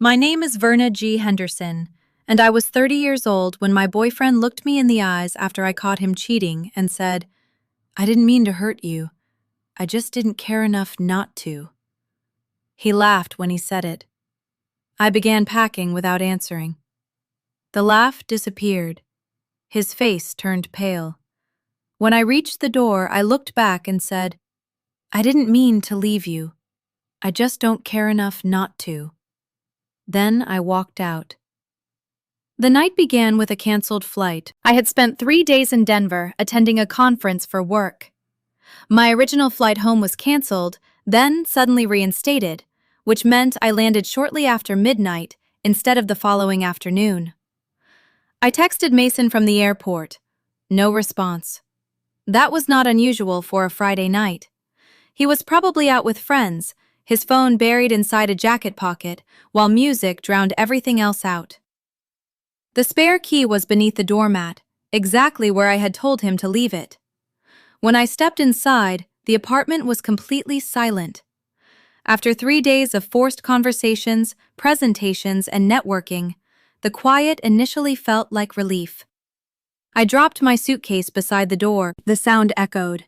My name is Verna G. Henderson, and I was 30 years old when my boyfriend looked me in the eyes after I caught him cheating and said, "I didn't mean to hurt you. I just didn't care enough not to." He laughed when he said it. I began packing without answering. The laugh disappeared. His face turned pale. When I reached the door, I looked back and said, "I didn't mean to leave you. I just don't care enough not to." Then I walked out. The night began with a canceled flight. I had spent 3 days in Denver attending a conference for work. My original flight home was canceled, then suddenly reinstated, which meant I landed shortly after midnight instead of the following afternoon. I texted Mason from the airport. No response. That was not unusual for a Friday night. He was probably out with friends, his phone buried inside a jacket pocket, while music drowned everything else out. The spare key was beneath the doormat, exactly where I had told him to leave it. When I stepped inside, the apartment was completely silent. After 3 days of forced conversations, presentations, and networking, the quiet initially felt like relief. I dropped my suitcase beside the door. The sound echoed.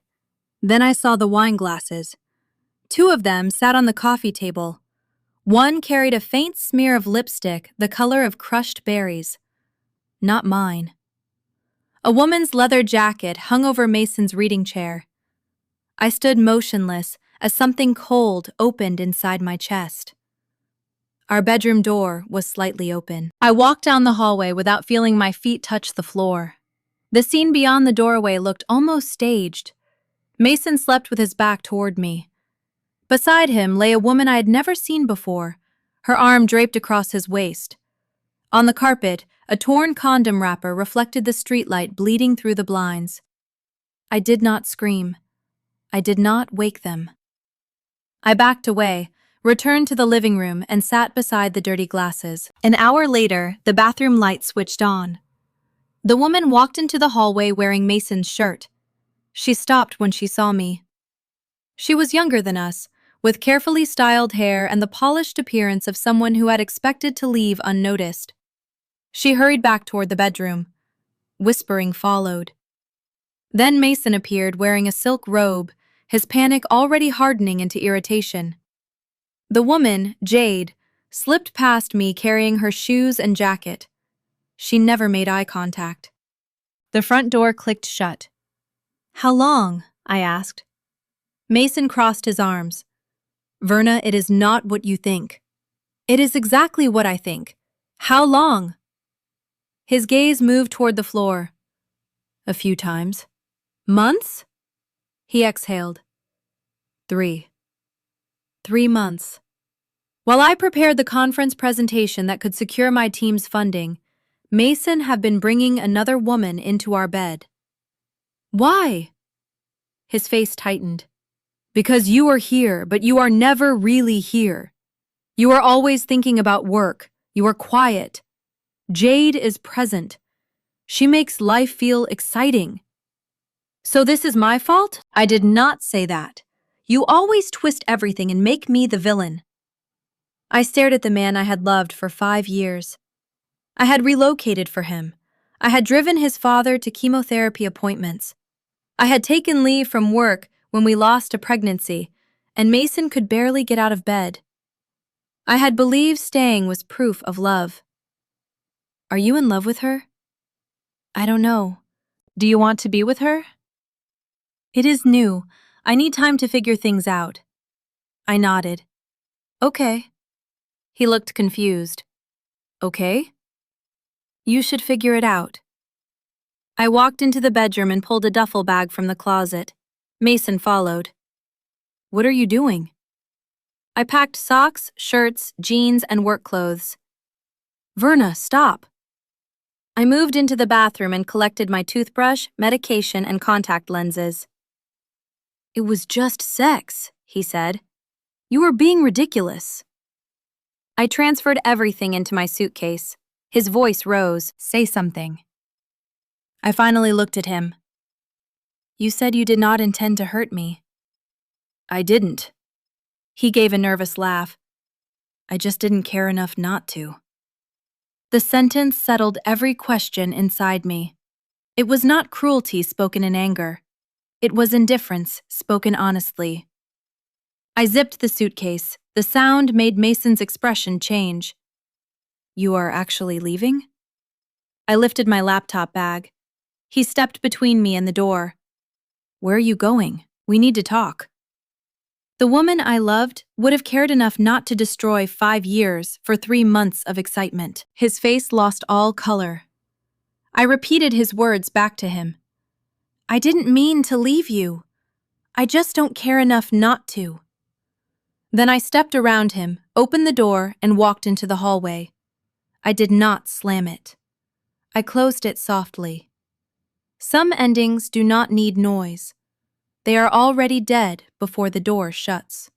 Then I saw the wine glasses. 2 of them sat on the coffee table. One carried a faint smear of lipstick the color of crushed berries. Not mine. A woman's leather jacket hung over Mason's reading chair. I stood motionless as something cold opened inside my chest. Our bedroom door was slightly open. I walked down the hallway without feeling my feet touch the floor. The scene beyond the doorway looked almost staged. Mason slept with his back toward me. Beside him lay a woman I had never seen before, her arm draped across his waist. On the carpet, a torn condom wrapper reflected the streetlight bleeding through the blinds. I did not scream. I did not wake them. I backed away, returned to the living room, and sat beside the dirty glasses. An hour later, the bathroom light switched on. The woman walked into the hallway wearing Mason's shirt. She stopped when she saw me. She was younger than us, with carefully styled hair and the polished appearance of someone who had expected to leave unnoticed. She hurried back toward the bedroom. Whispering followed. Then Mason appeared wearing a silk robe, his panic already hardening into irritation. The woman, Jade, slipped past me carrying her shoes and jacket. She never made eye contact. The front door clicked shut. "How long?" I asked. Mason crossed his arms. "Verna, it is not what you think." "It is exactly what I think. How long?" His gaze moved toward the floor. "A few times." "Months?" He exhaled. 3. 3 months. While I prepared the conference presentation that could secure my team's funding, Mason had been bringing another woman into our bed. "Why?" His face tightened. "Because you are here, but you are never really here. You are always thinking about work. You are quiet. Jade is present. She makes life feel exciting." "So this is my fault?" "I did not say that. You always twist everything and make me the villain." I stared at the man I had loved for 5 years. I had relocated for him. I had driven his father to chemotherapy appointments. I had taken leave from work when we lost a pregnancy, and Mason could barely get out of bed. I had believed staying was proof of love. "Are you in love with her?" "I don't know. Do you want to be with her?" "It is new. I need time to figure things out." I nodded. "Okay." He looked confused. "Okay?" "You should figure it out." I walked into the bedroom and pulled a duffel bag from the closet. Mason followed. "What are you doing?" "I packed socks, shirts, jeans, and work clothes." "Verna, stop." I moved into the bathroom and collected my toothbrush, medication, and contact lenses. "It was just sex," he said. "You were being ridiculous." I transferred everything into my suitcase. His voice rose. "Say something." I finally looked at him. "You said you did not intend to hurt me." "I didn't." He gave a nervous laugh. I just didn't care enough not to. The sentence settled every question inside me. It was not cruelty spoken in anger. It was indifference spoken honestly. I zipped the suitcase. The sound made Mason's expression change. You are actually leaving? I lifted my laptop bag. He stepped between me and the door. Where are you going? We need to talk. The woman I loved would have cared enough not to destroy 5 years for 3 months of excitement. His face lost all color. I repeated his words back to him. I didn't mean to leave you. I just don't care enough not to. Then I stepped around him, opened the door, and walked into the hallway. I did not slam it. I closed it softly. Some endings do not need noise. They are already dead before the door shuts.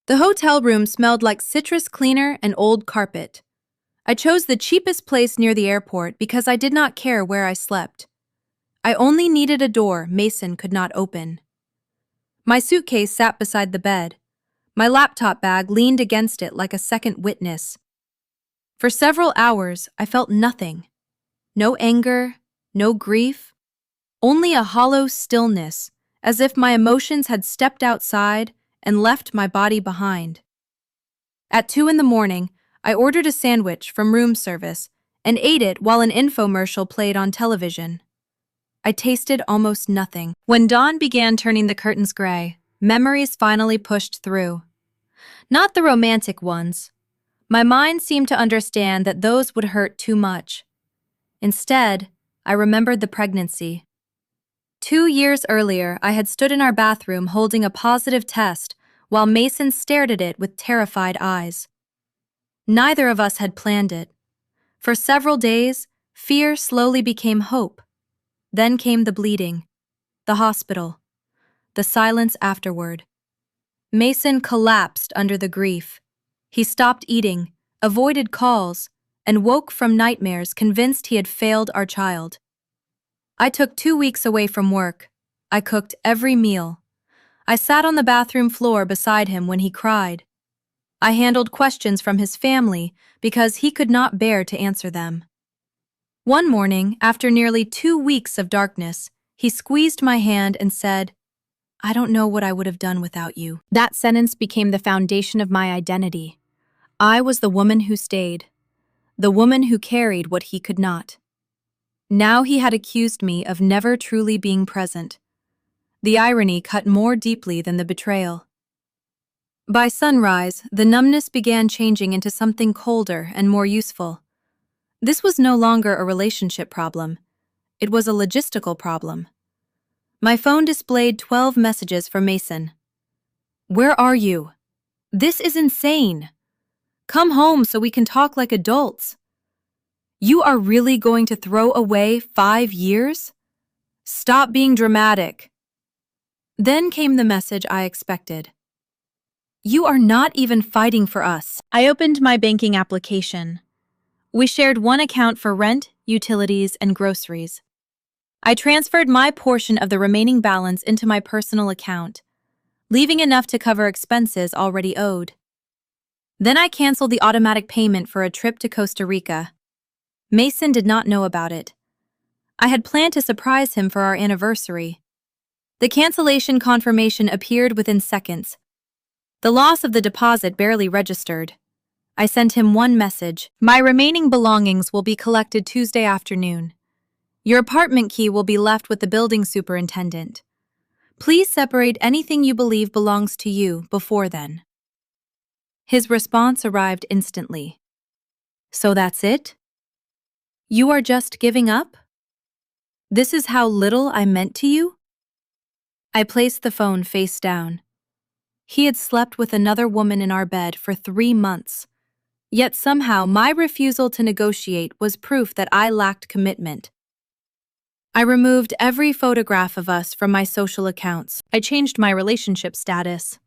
The hotel room smelled like citrus cleaner and old carpet. I chose the cheapest place near the airport because I did not care where I slept. I only needed a door Mason could not open. My suitcase sat beside the bed. My laptop bag leaned against it like a second witness. For several hours, I felt nothing. No anger, no grief, only a hollow stillness, as if my emotions had stepped outside and left my body behind. At 2 a.m, I ordered a sandwich from room service and ate it while an infomercial played on television. I tasted almost nothing. When dawn began turning the curtains gray, memories finally pushed through. Not the romantic ones. My mind seemed to understand that those would hurt too much. Instead, I remembered the pregnancy. 2 years earlier, I had stood in our bathroom holding a positive test while Mason stared at it with terrified eyes. Neither of us had planned it. For several days, fear slowly became hope. Then came the bleeding, the hospital, the silence afterward. Mason collapsed under the grief. He stopped eating, avoided calls, and woke from nightmares convinced he had failed our child. I took 2 weeks away from work. I cooked every meal. I sat on the bathroom floor beside him when he cried. I handled questions from his family because he could not bear to answer them. One morning, after nearly 2 weeks of darkness, he squeezed my hand and said, I don't know what I would have done without you. That sentence became the foundation of my identity. I was the woman who stayed, the woman who carried what he could not. Now he had accused me of never truly being present. The irony cut more deeply than the betrayal. By sunrise, the numbness began changing into something colder and more useful. This was no longer a relationship problem. It was a logistical problem. My phone displayed 12 messages from Mason. Where are you? This is insane. Come home so we can talk like adults. You are really going to throw away 5 years? Stop being dramatic. Then came the message I expected. You are not even fighting for us. I opened my banking application. We shared one account for rent, utilities, and groceries. I transferred my portion of the remaining balance into my personal account, leaving enough to cover expenses already owed. Then I canceled the automatic payment for a trip to Costa Rica. Mason did not know about it. I had planned to surprise him for our anniversary. The cancellation confirmation appeared within seconds. The loss of the deposit barely registered. I sent him one message. My remaining belongings will be collected Tuesday afternoon. Your apartment key will be left with the building superintendent. Please separate anything you believe belongs to you before then. His response arrived instantly. So that's it? You are just giving up? This is how little I meant to you? I placed the phone face down. He had slept with another woman in our bed for 3 months. Yet somehow my refusal to negotiate was proof that I lacked commitment. I removed every photograph of us from my social accounts. I changed my relationship status.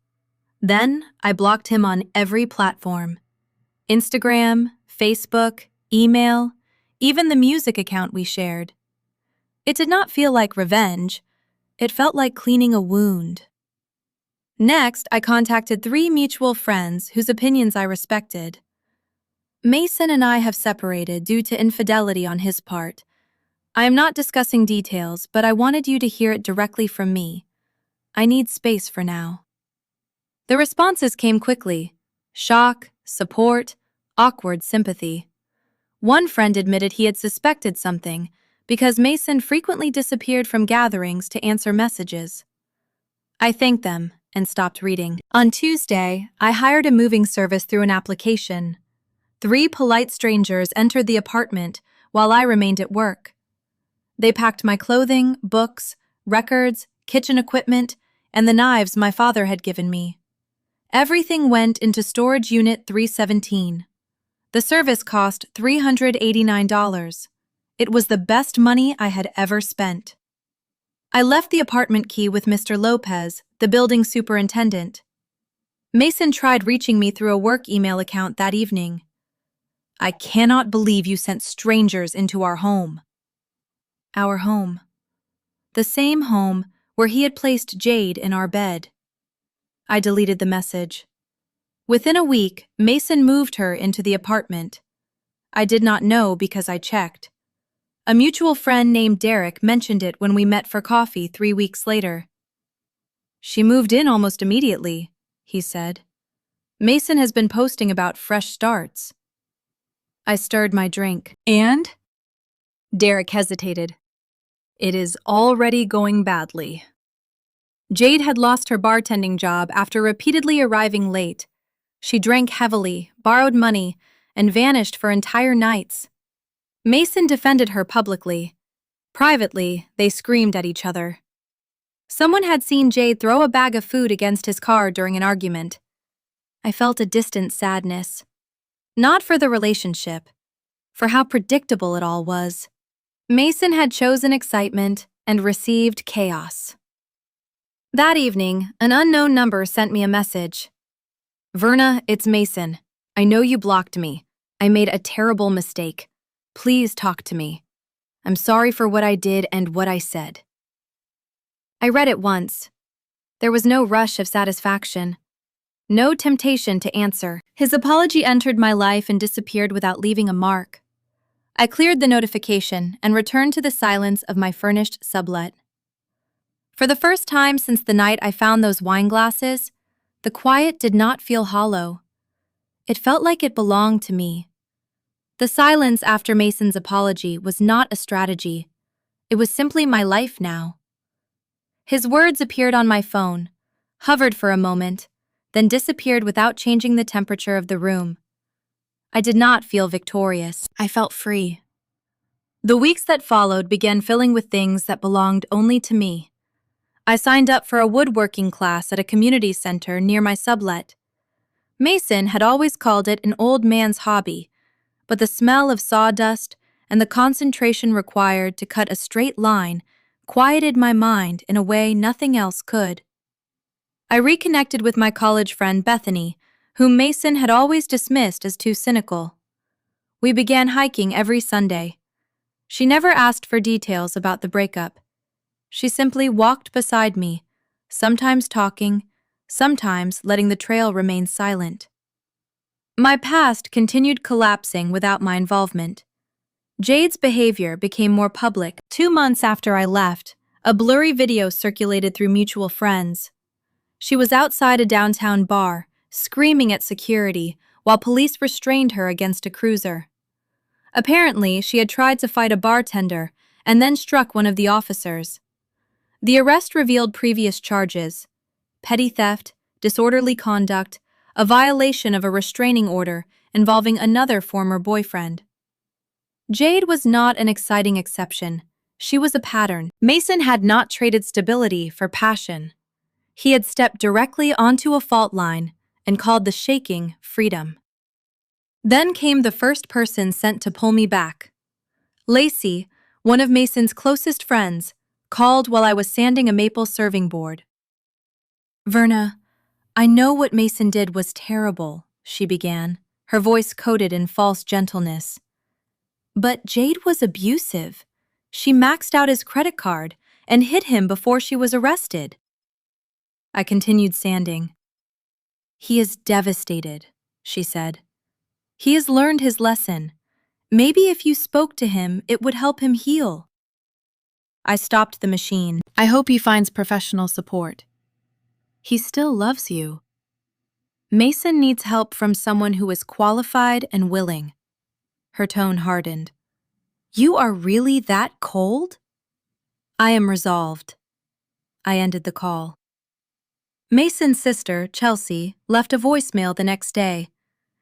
Then I blocked him on every platform. Instagram, Facebook, email, even the music account we shared. It did not feel like revenge. It felt like cleaning a wound. Next, I contacted 3 mutual friends whose opinions I respected. Mason and I have separated due to infidelity on his part. I am not discussing details, but I wanted you to hear it directly from me. I need space for now. The responses came quickly: shock, support, awkward sympathy. One friend admitted he had suspected something because Mason frequently disappeared from gatherings to answer messages. I thanked them and stopped reading. On Tuesday, I hired a moving service through an application. 3 polite strangers entered the apartment while I remained at work. They packed my clothing, books, records, kitchen equipment, and the knives my father had given me. Everything went into storage unit 317. The service cost $389. It was the best money I had ever spent. I left the apartment key with Mr. Lopez, the building superintendent. Mason tried reaching me through a work email account that evening. I cannot believe you sent strangers into our home. Our home. The same home where he had placed Jade in our bed. I deleted the message. Within a week, Mason moved her into the apartment. I did not know because I checked. A mutual friend named Derek mentioned it when we met for coffee 3 weeks later. She moved in almost immediately, he said. Mason has been posting about fresh starts. I stirred my drink. And? Derek hesitated. It is already going badly. Jade had lost her bartending job after repeatedly arriving late. She drank heavily, borrowed money, and vanished for entire nights. Mason defended her publicly. Privately, they screamed at each other. Someone had seen Jade throw a bag of food against his car during an argument. I felt a distant sadness. Not for the relationship, for how predictable it all was. Mason had chosen excitement and received chaos. That evening, an unknown number sent me a message. Verna, it's Mason. I know you blocked me. I made a terrible mistake. Please talk to me. I'm sorry for what I did and what I said. I read it once. There was no rush of satisfaction. No temptation to answer. His apology entered my life and disappeared without leaving a mark. I cleared the notification and returned to the silence of my furnished sublet. For the first time since the night I found those wine glasses, the quiet did not feel hollow. It felt like it belonged to me. The silence after Mason's apology was not a strategy. It was simply my life now. His words appeared on my phone, hovered for a moment, then disappeared without changing the temperature of the room. I did not feel victorious. I felt free. The weeks that followed began filling with things that belonged only to me. I signed up for a woodworking class at a community center near my sublet. Mason had always called it an old man's hobby, but the smell of sawdust and the concentration required to cut a straight line quieted my mind in a way nothing else could. I reconnected with my college friend Bethany, whom Mason had always dismissed as too cynical. We began hiking every Sunday. She never asked for details about the breakup. She simply walked beside me, sometimes talking, sometimes letting the trail remain silent. My past continued collapsing without my involvement. Jade's behavior became more public. 2 months after I left, a blurry video circulated through mutual friends. She was outside a downtown bar, screaming at security, while police restrained her against a cruiser. Apparently, she had tried to fight a bartender and then struck one of the officers. The arrest revealed previous charges: petty theft, disorderly conduct, a violation of a restraining order involving another former boyfriend. Jade was not an exciting exception. She was a pattern. Mason had not traded stability for passion. He had stepped directly onto a fault line and called the shaking freedom. Then came the first person sent to pull me back. Lacey, one of Mason's closest friends, called while I was sanding a maple serving board. Verna, I know what Mason did was terrible, she began, her voice coated in false gentleness. But Jade was abusive. She maxed out his credit card and hit him before she was arrested. I continued sanding. He is devastated, she said. He has learned his lesson. Maybe if you spoke to him, it would help him heal. I stopped the machine. I hope he finds professional support. He still loves you. Mason needs help from someone who is qualified and willing. Her tone hardened. You are really that cold? I am resolved. I ended the call. Mason's sister, Chelsea, left a voicemail the next day.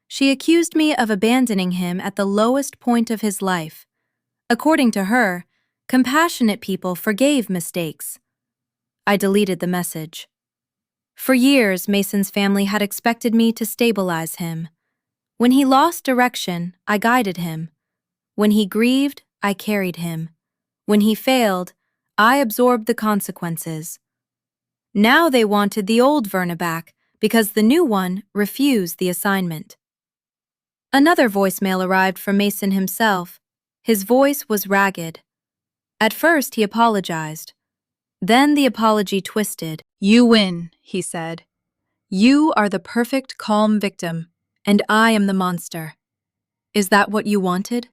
She accused me of abandoning him at the lowest point of his life. According to her, compassionate people forgave mistakes. I deleted the message. For years, Mason's family had expected me to stabilize him. When he lost direction, I guided him. When he grieved, I carried him. When he failed, I absorbed the consequences. Now they wanted the old Verna back because the new one refused the assignment. Another voicemail arrived from Mason himself. His voice was ragged. At first, he apologized. Then the apology twisted. You win, he said. You are the perfect calm victim, and I am the monster. Is that what you wanted?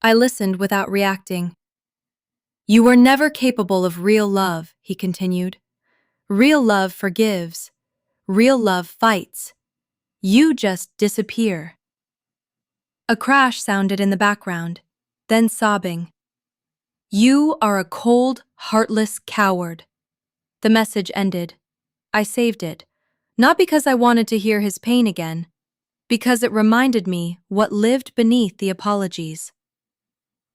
I listened without reacting. You were never capable of real love, he continued. Real love forgives. Real love fights. You just disappear. A crash sounded in the background, then sobbing. You are a cold, heartless coward. The message ended. I saved it, not because I wanted to hear his pain again, because it reminded me what lived beneath the apologies.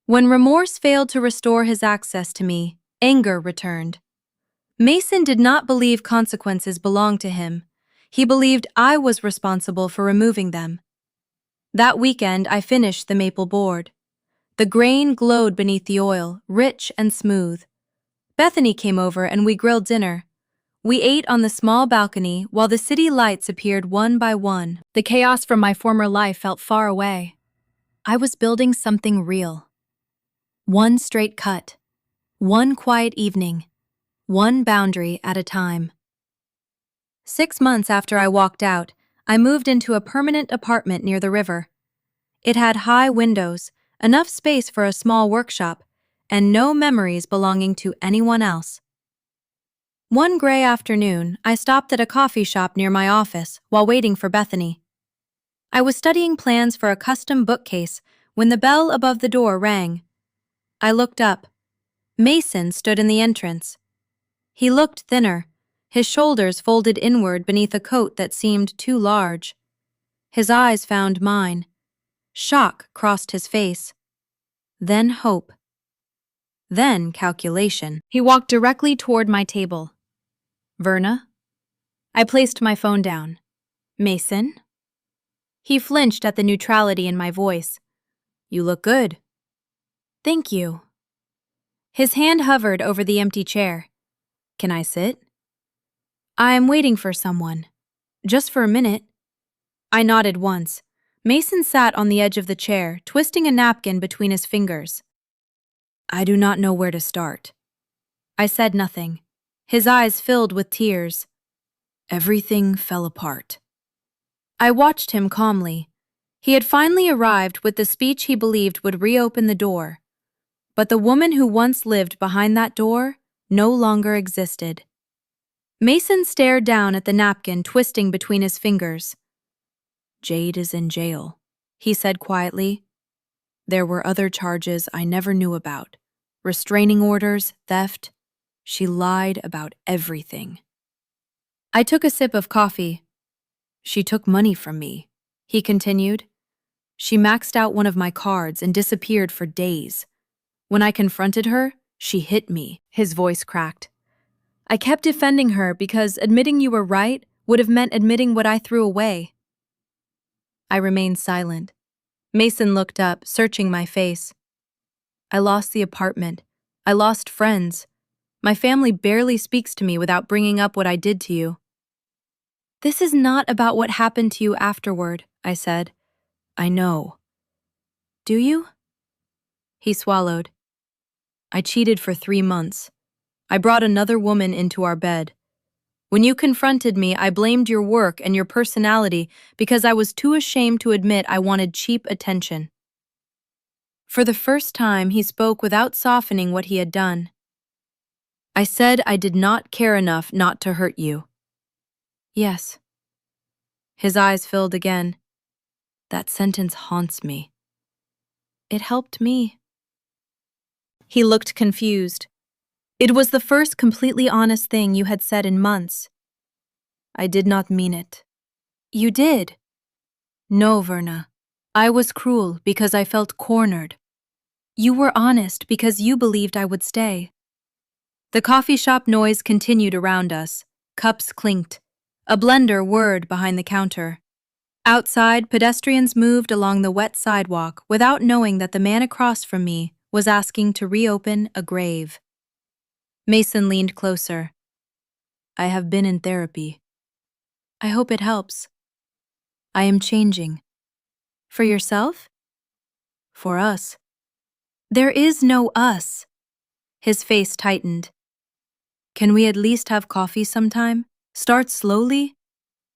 When remorse failed to restore his access to me, anger returned. Mason did not believe consequences belonged to him. He believed I was responsible for removing them. That weekend, I finished the maple board. The grain glowed beneath the oil, rich and smooth. Bethany came over and we grilled dinner. We ate on the small balcony while the city lights appeared one by one. The chaos from my former life felt far away. I was building something real. One straight cut. One quiet evening. One boundary at a time. 6 months after I walked out, I moved into a permanent apartment near the river. It had high windows, enough space for a small workshop, and no memories belonging to anyone else. One gray afternoon, I stopped at a coffee shop near my office while waiting for Bethany. I was studying plans for a custom bookcase when the bell above the door rang. I looked up. Mason stood in the entrance. He looked thinner, his shoulders folded inward beneath a coat that seemed too large. His eyes found mine. Shock crossed his face. Then hope. Then calculation. He walked directly toward my table. Verna? I placed my phone down. Mason? He flinched at the neutrality in my voice. You look good. Thank you. His hand hovered over the empty chair. Can I sit? I am waiting for someone. Just for a minute. I nodded once. Mason sat on the edge of the chair, twisting a napkin between his fingers. I do not know where to start. I said nothing. His eyes filled with tears. Everything fell apart. I watched him calmly. He had finally arrived with the speech he believed would reopen the door. But the woman who once lived behind that door no longer existed. Mason stared down at the napkin twisting between his fingers. Jade is in jail, he said quietly. There were other charges I never knew about. Restraining orders, theft. She lied about everything. I took a sip of coffee. She took money from me, he continued. She maxed out one of my cards and disappeared for days. When I confronted her, she hit me. His voice cracked. I kept defending her because admitting you were right would have meant admitting what I threw away. I remained silent. Mason looked up, searching my face. I lost the apartment. I lost friends. My family barely speaks to me without bringing up what I did to you. This is not about what happened to you afterward, I said. I know. Do you? He swallowed. I cheated for 3 months. I brought another woman into our bed. When you confronted me, I blamed your work and your personality because I was too ashamed to admit I wanted cheap attention. For the first time, he spoke without softening what he had done. I said I did not care enough not to hurt you. Yes. His eyes filled again. That sentence haunts me. It helped me. He looked confused. It was the first completely honest thing you had said in months. I did not mean it. You did. No, Verna. I was cruel because I felt cornered. You were honest because you believed I would stay. The coffee shop noise continued around us. Cups clinked. A blender whirred behind the counter. Outside, pedestrians moved along the wet sidewalk without knowing that the man across from me was asking to reopen a grave. Mason leaned closer. I have been in therapy. I hope it helps. I am changing. For yourself? For us. There is no us. His face tightened. Can we at least have coffee sometime? Start slowly?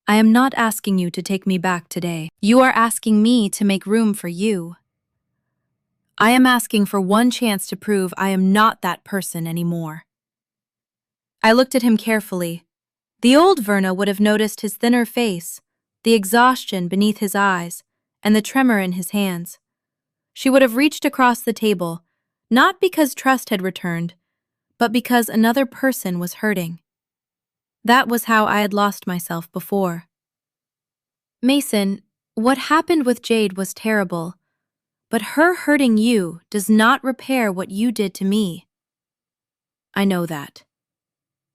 I am not asking you to take me back today. You are asking me to make room for you. I am asking for one chance to prove I am not that person anymore. I looked at him carefully. The old Verna would have noticed his thinner face, the exhaustion beneath his eyes, and the tremor in his hands. She would have reached across the table, not because trust had returned, but because another person was hurting. That was how I had lost myself before. Mason, what happened with Jade was terrible, but her hurting you does not repair what you did to me. I know that.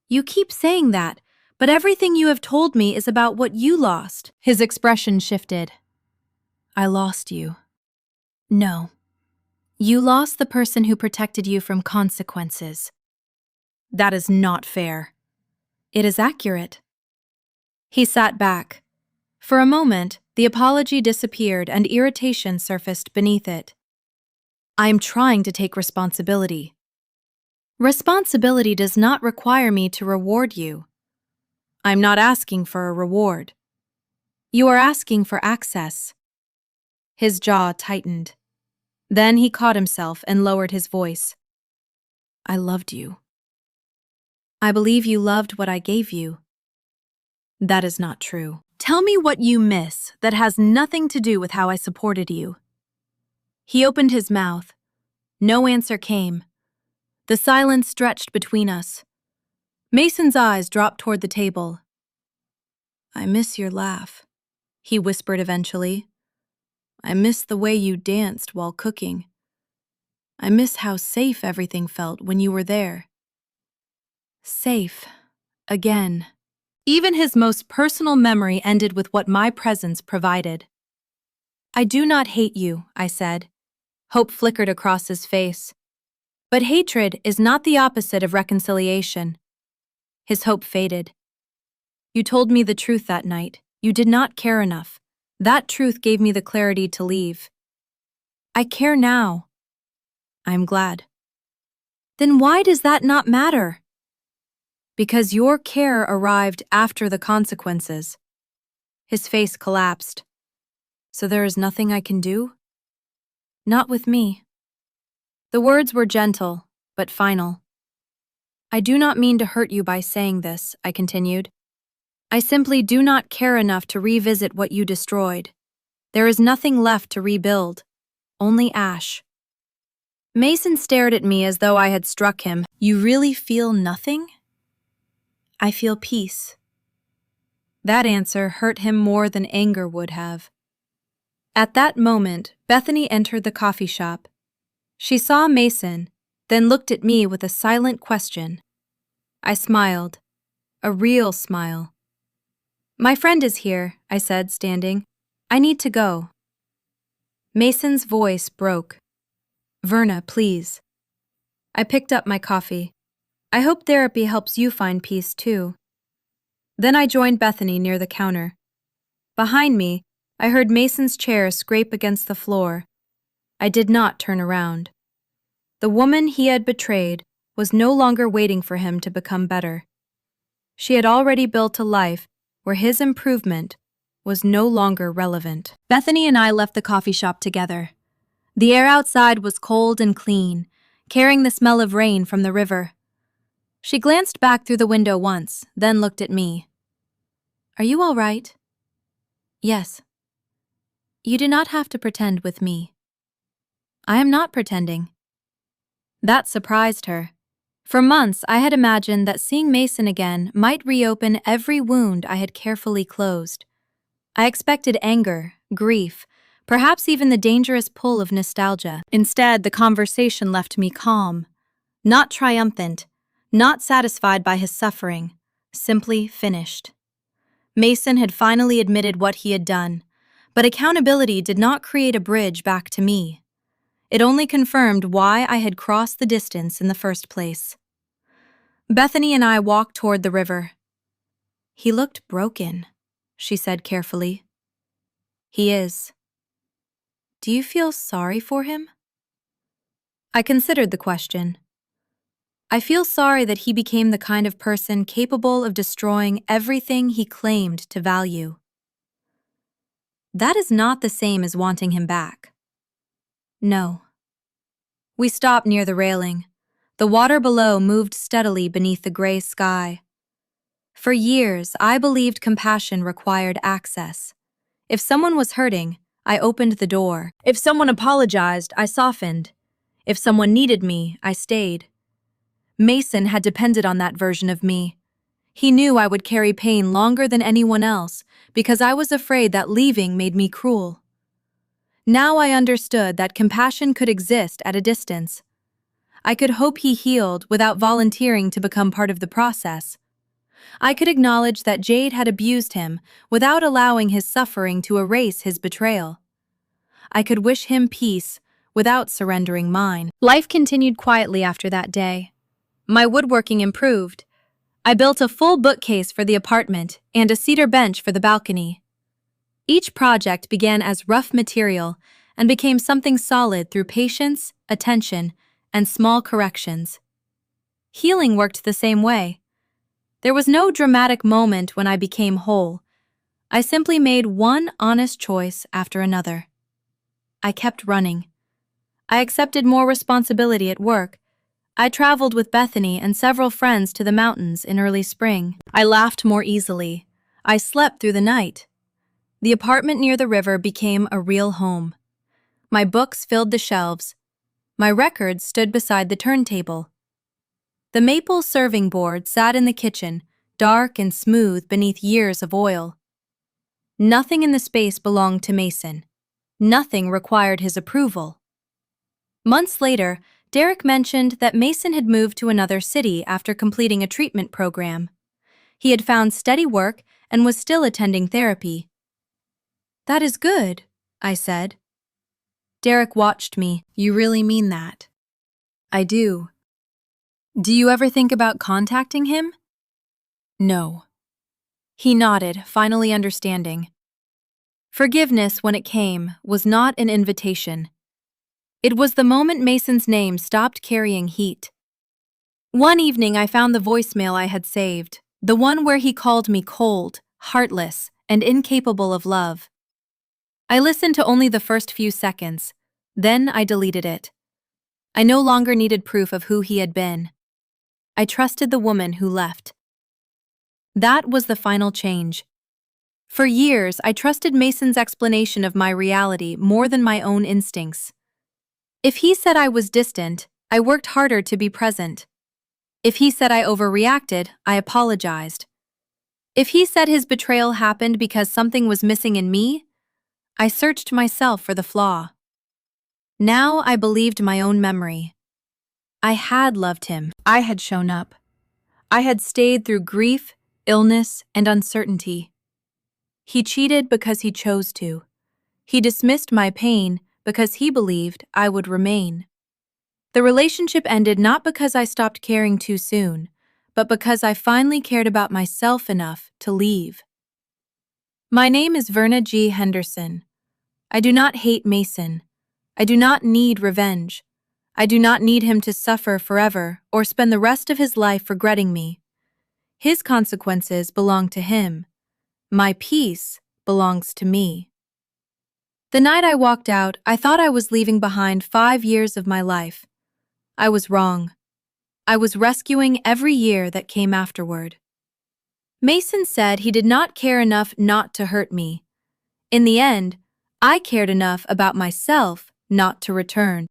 You keep saying that, but everything you have told me is about what you lost. His expression shifted. I lost you. No. You lost the person who protected you from consequences. That is not fair. It is accurate. He sat back. For a moment, the apology disappeared and irritation surfaced beneath it. I am trying to take responsibility. Responsibility does not require me to reward you. I'm not asking for a reward. You are asking for access. His jaw tightened. Then he caught himself and lowered his voice. I loved you. I believe you loved what I gave you. That is not true. Tell me what you miss that has nothing to do with how I supported you. He opened his mouth. No answer came. The silence stretched between us. Mason's eyes dropped toward the table. I miss your laugh, he whispered eventually. I miss the way you danced while cooking. I miss how safe everything felt when you were there. Safe. Again. Even his most personal memory ended with what my presence provided. I do not hate you, I said. Hope flickered across his face. But hatred is not the opposite of reconciliation. His hope faded. You told me the truth that night. You did not care enough. That truth gave me the clarity to leave. I care now. I am glad. Then why does that not matter? Because your care arrived after the consequences. His face collapsed. So there is nothing I can do? Not with me. The words were gentle, but final. I do not mean to hurt you by saying this, I continued. I simply do not care enough to revisit what you destroyed. There is nothing left to rebuild, only ash. Mason stared at me as though I had struck him. You really feel nothing? I feel peace. That answer hurt him more than anger would have. At that moment, Bethany entered the coffee shop. She saw Mason, then looked at me with a silent question. I smiled, a real smile. My friend is here, I said, standing. I need to go. Mason's voice broke. Verna, please. I picked up my coffee. I hope therapy helps you find peace, too. Then I joined Bethany near the counter. Behind me, I heard Mason's chair scrape against the floor. I did not turn around. The woman he had betrayed was no longer waiting for him to become better. She had already built a life where his improvement was no longer relevant. Bethany and I left the coffee shop together. The air outside was cold and clean, carrying the smell of rain from the river. She glanced back through the window once, then looked at me. "Are you all right?" "Yes." "You do not have to pretend with me." "I am not pretending." That surprised her. For months, I had imagined that seeing Mason again might reopen every wound I had carefully closed. I expected anger, grief, perhaps even the dangerous pull of nostalgia. Instead, the conversation left me calm, not triumphant, not satisfied by his suffering, simply finished. Mason had finally admitted what he had done, but accountability did not create a bridge back to me. It only confirmed why I had crossed the distance in the first place. Bethany and I walked toward the river. "He looked broken," she said carefully. "He is." "Do you feel sorry for him?" I considered the question. I feel sorry that he became the kind of person capable of destroying everything he claimed to value. That is not the same as wanting him back. No. We stopped near the railing. The water below moved steadily beneath the gray sky. For years, I believed compassion required access. If someone was hurting, I opened the door. If someone apologized, I softened. If someone needed me, I stayed. Mason had depended on that version of me. He knew I would carry pain longer than anyone else because I was afraid that leaving made me cruel. Now I understood that compassion could exist at a distance. I could hope he healed without volunteering to become part of the process. I could acknowledge that Jade had abused him without allowing his suffering to erase his betrayal. I could wish him peace without surrendering mine. Life continued quietly after that day. My woodworking improved. I built a full bookcase for the apartment and a cedar bench for the balcony. Each project began as rough material and became something solid through patience, attention, and small corrections. Healing worked the same way. There was no dramatic moment when I became whole. I simply made one honest choice after another. I kept running. I accepted more responsibility at work. I traveled with Bethany and several friends to the mountains in early spring. I laughed more easily. I slept through the night. The apartment near the river became a real home. My books filled the shelves. My records stood beside the turntable. The maple serving board sat in the kitchen, dark and smooth beneath years of oil. Nothing in the space belonged to Mason. Nothing required his approval. Months later, Derek mentioned that Mason had moved to another city after completing a treatment program. He had found steady work and was still attending therapy. "That is good," I said. Derek watched me. "You really mean that?" "I do." "Do you ever think about contacting him?" "No." He nodded, finally understanding. Forgiveness, when it came, was not an invitation. It was the moment Mason's name stopped carrying heat. One evening I found the voicemail I had saved, the one where he called me cold, heartless, and incapable of love. I listened to only the first few seconds, then I deleted it. I no longer needed proof of who he had been. I trusted the woman who left. That was the final change. For years, I trusted Mason's explanation of my reality more than my own instincts. If he said I was distant, I worked harder to be present. If he said I overreacted, I apologized. If he said his betrayal happened because something was missing in me, I searched myself for the flaw. Now I believed my own memory. I had loved him. I had shown up. I had stayed through grief, illness, and uncertainty. He cheated because he chose to. He dismissed my pain because he believed I would remain. The relationship ended not because I stopped caring too soon, but because I finally cared about myself enough to leave. My name is Verna G. Henderson. I do not hate Mason. I do not need revenge. I do not need him to suffer forever or spend the rest of his life regretting me. His consequences belong to him. My peace belongs to me. The night I walked out, I thought I was leaving behind 5 years of my life. I was wrong. I was rescuing every year that came afterward. Mason said he did not care enough not to hurt me. In the end, I cared enough about myself not to return.